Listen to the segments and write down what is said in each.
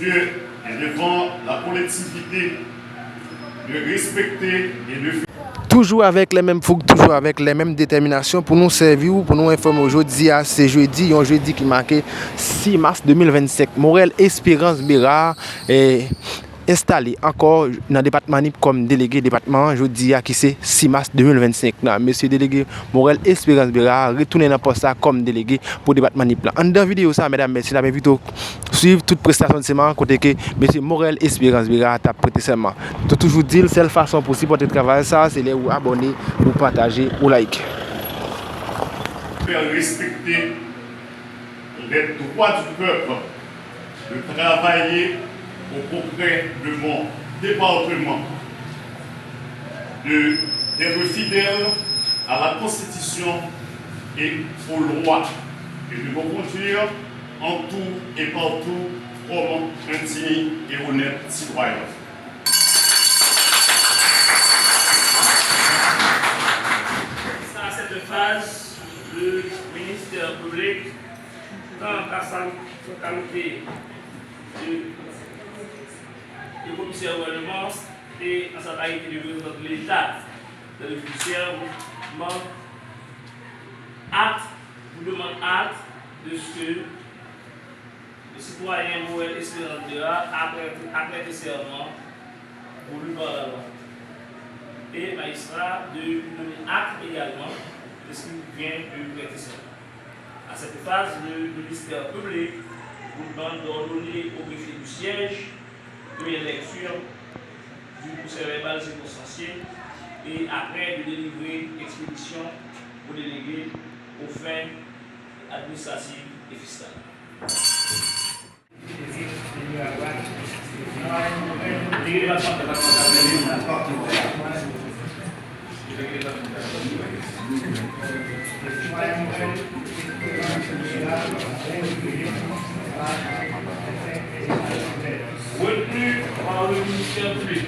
Dieu et devant la collectivité de respecter et de faire. Toujours avec les mêmes fougues, toujours avec les mêmes déterminations pour nous servir, pour nous informer aujourd'hui. C'est jeudi, un jeudi qui marqué 6 mars 2025. Morel Espérance Bérard est installé encore dans le département comme délégué département jeudi qui c'est 6 mars 2025. Monsieur délégué Morel Espérance Bérard retourné dans le poste comme délégué pour le département NIP. En dans vidéo ça, mesdames, messieurs, la vidéo suivre toute prestation de serment côté que monsieur Morel Espérance Bérard a prêté serment. Tu toujours dire seule façon possible pour travailler ça, c'est les vous abonner, vous partager, ou like. Faire respecter les droits du peuple, de travailler au progrès de mon département, d'être fidèle à la Constitution et aux lois, et de me conduire en tout et partout comme un digne et honnête citoyen. À cette phase, le ministère public, dans sa qualité de commissaire au gouvernement et en sa qualité de président de l'État, dans le judiciaire, vous demande acte de ce que le citoyen Morel Espérance Bérard a prêté serment pour lui par la loi. Et magistrat de lui donner acte également de ce qu'il vient de prêter serment. À cette phase, le ministère public vous demande d'ordonner au greffier du siège première lecture du procès verbal circonstancié et après de délivrer expédition au délégué aux fins administratives et fiscales. Retenu par le ministère public.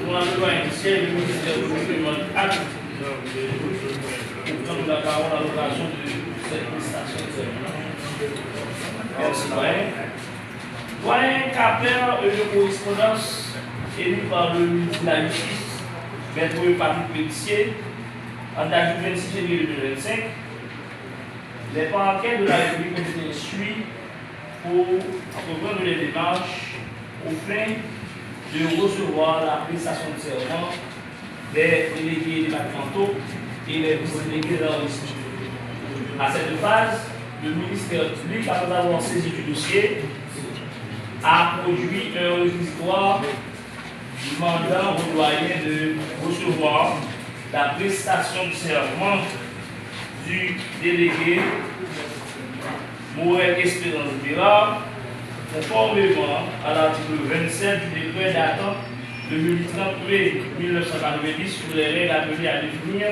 Pour la loi initiale, le ministère public demande acte pour prendre la parole à l'occasion de cette prestation de serment. Merci, doyen. Doyen Capteur de correspondance élu par le ministre de la Justice, maître Patrick Pétissier, en date du 26 février 2025, les parquets de la République suivent pour entreprendre les démarches au fin de recevoir la prestation de serment des délégués départementaux et les vice-délégués d'arrondissement. À cette phase, le ministère public, après avoir saisi du dossier, a produit un réquisitoire demandant au doyen de recevoir la prestation de serment du délégué Morel Espérance Bérard, conformément à l'article 27 du décret datant de 30 mai 1990 sur les règles appelées à définir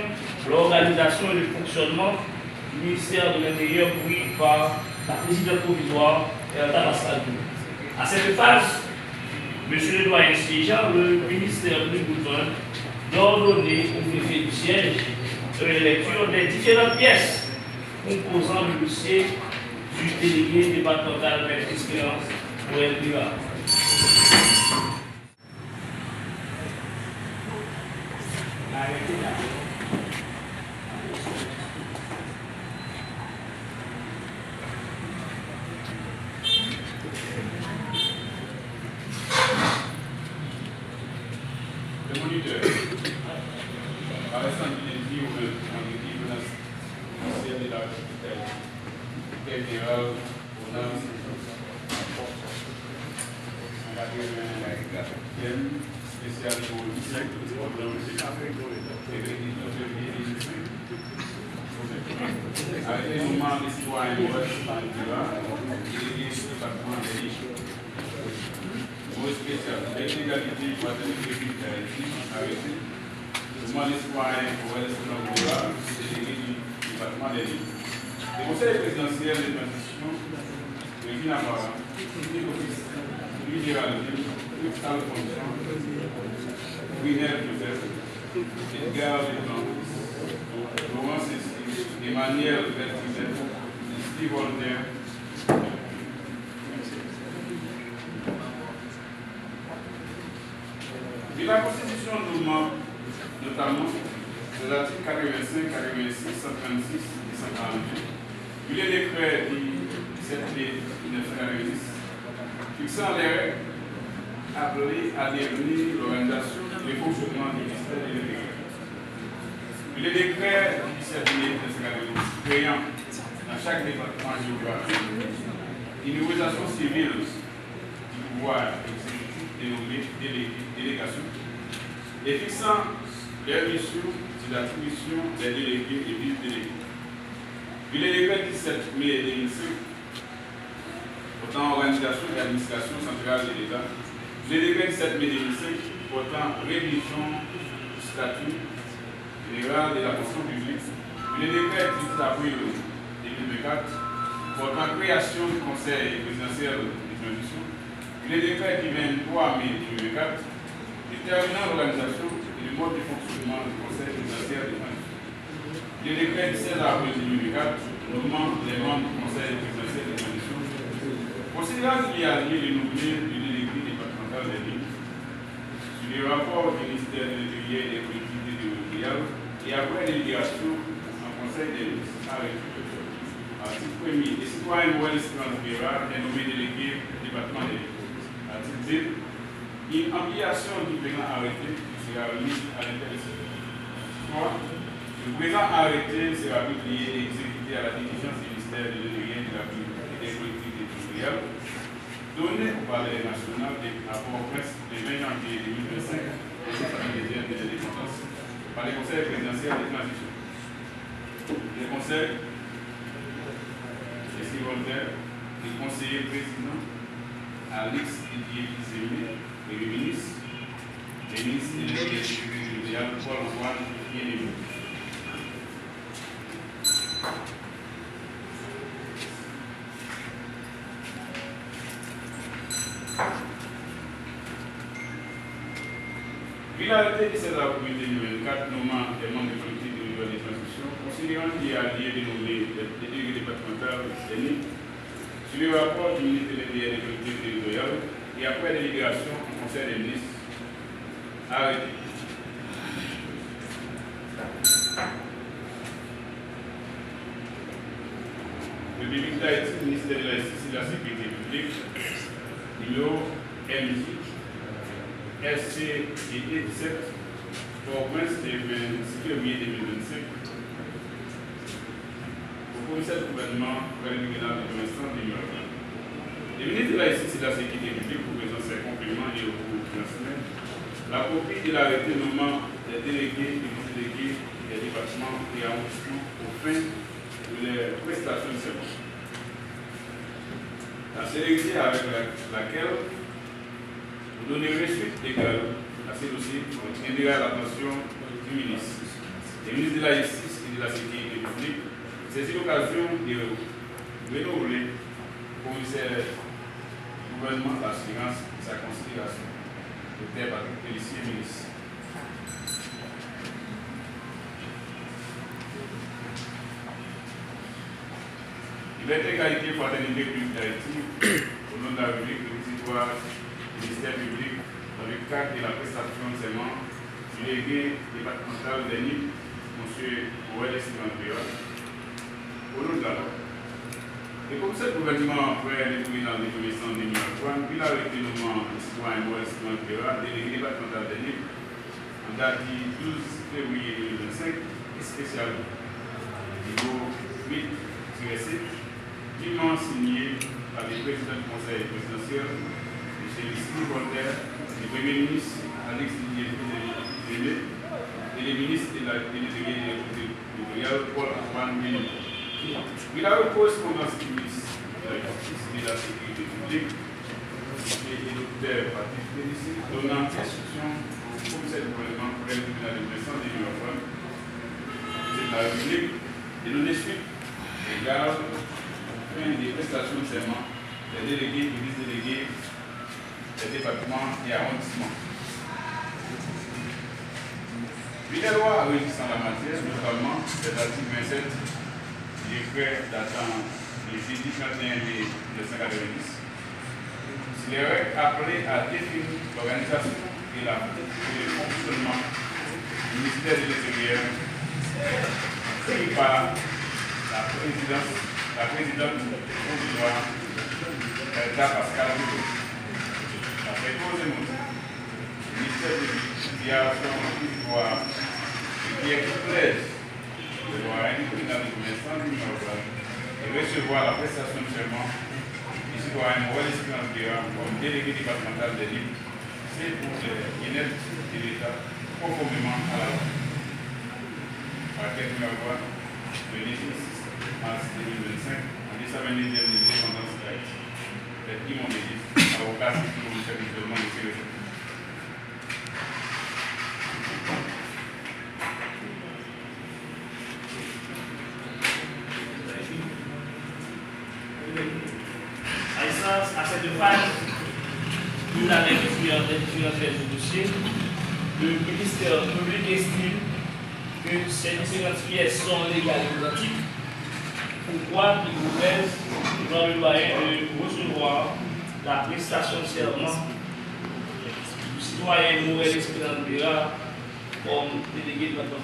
l'organisation et le fonctionnement du ministère de l'Intérieur pris par la présidente provisoire Erta Pascal. À cette phase, monsieur le doyen siégeant, le ministère de l'Outre d'ordonner au greffier du siège de lecture des différentes pièces composant le dossier du délégué départemental Maître Espérance Morel Bérard. Le moniteur, par exemple, il est dit au menace de la générale, on a spécial pour avec les moments des citoyens il est département des riches. Spécial, l'égalité pour atteindre les critères avec le moment des citoyens pour être délégué du département des riches. Le conseil présidentiel de transition revient à voir libéral, Pascal Fonction, Winner Joseph, Edgar Leblanc, Laurent Cécile, Emmanuel Bertizet, Steve Wonder, la Constitution nous manque notamment les articles 85, 86, 136 et 142. Il est décret du 7 mai 1990 fixant les règles appelées à définir l'organisation et le fonctionnement du ministère de l'Intérieur. Il est décret du 17 mai 1990 créant dans chaque département géographique une organisation civile du pouvoir exécutif délégation et fixant les missions et l'attribution des délégués et vice-délégués. Il est décret du 17 mai 2005 portant organisation et administration centrale de l'État. Il est décret du 7 mai 2005 portant révision du statut général de la fonction publique. Il est décret du 18 avril 2024 portant création du Conseil présidentiel de transition. Il est décret du 23 mai 2024 déterminant l'organisation et le mode de fonctionnement du Conseil présidentiel de transition. Il est décret du 16 avril 2024 nommant les membres du Conseil présidentiel de transition. Considérant qu'il y a lieu de nommer du délégué départemental des lignes sur les rapports du ministère de l'Intérieur et des collectivités territoriales et après délibération en Conseil des ministres. Article 1er, les citoyens Noël Espérance Bérard est nommé délégué département des lignes. Article 2, une ampliation du présent arrêté sera remise à l'intéressé. 3. Le présent arrêté sera publié et exécuté à la diligence du ministère de l'Intérieur de la Ville et des collectivités territoriales, donné au Palais national à Port-au-Prince le 20 janvier 2025 et cette année de l'indépendance par le Conseil présidentiel de transition. Le Conseil des secondaires, le conseiller président Alex Didier-Zémé et le ministre de l'Éducation territoriale Paul-Antoine Bien-Aimé. Il a arrêté le 16 avril 2024 nommant des membres de politique de niveau de transition, considérant qu'il y a lieu de nommer les délégués départementaux externes sur le rapport du ministre de l'Intérieur et des collectivités territoriales et après délibération au Conseil des ministres arrêté. Le public d'Haïti, ministère de la Justice et de la Sécurité publique, numéro MJ SCD 17 Port-au-Prince le 26 février 2025 au commissaire du gouvernement préliminaire de l'instant de l'Union. Le ministre de la Justice et de la Sécurité publique pour présenter ses compléments et recours transmettre la copie de l'arrêté nommant des délégués et vice-délégués des départements et arrondissements aux fins de les prestations de services. La célérité avec laquelle vous donnerez suite égale à ces dossiers indiquera l'attention du ministre. Le ministre de la Justice et de la Sécurité publique saisit l'occasion de renouveler au commissaire du gouvernement l'assurance de sa considération. Docteur Patrick Pellissier, ministre. Liberté, égalité, fraternité, publique d'Haïti, au nom de la République, le territoire ministère public dans le cadre de la prestation de serment du délégué départemental des NIP, M. Joël Espérance Bérard, au nom de la loi. Et comme ce gouvernement après le président de l'émission de 2023, il a arrêté le nom du citoyen Joël Espérance Bérard, délégué départemental des NIP, en date du 12 février 2025, et spécialement niveau 8-7, dûment signé par le président du Conseil présidentiel, M. Lucie Voltaire, le Premier ministre Alex Didier-Zémé et le ministre de l'Intérieur et des territoriales Paul-Antoine Bien-Aimé. Il a eu correspondance du ministre de la Justice et de la Sécurité publique et le docteur Patrick Pellissier donnant instruction au commissaire du gouvernement pour le tribunal de président de l'Union européenne de la République de donner suite égale fin des prestations de serment des délégués et vice-délégués des départements et arrondissements. Puis les lois régissant la matière, notamment l'article 27 du décret datant du jeudi 31 mai 1990, sur les règles appelées à définir l'organisation et le fonctionnement du ministère de l'Intérieur pris par la présidente provisoire Elda Pascal Boudou. La précaution du ministère de l'Immigration qui est plaise de voir un tribunal de commerçant et recevoir la prestation de serment du citoyen Noël Espérance Guerra comme délégué départemental des Libres, c'est pour le bien-être de l'État conformément à la loi. Par laquelle nous avons le 16 mars 2025 en examiné des indépendances d'Haïti. C'est qui m'ont dit, avocat, c'est pour le service de monde de sécurité. À cette phase, nous avons différents du dossier. Le ministère public estime que ces différentes pièces sont légales et identiques. Pourquoi il vous laisse dans le doyen de recevoir la prestation de serment du citoyen Noël Espérance Guerra comme délégué de votre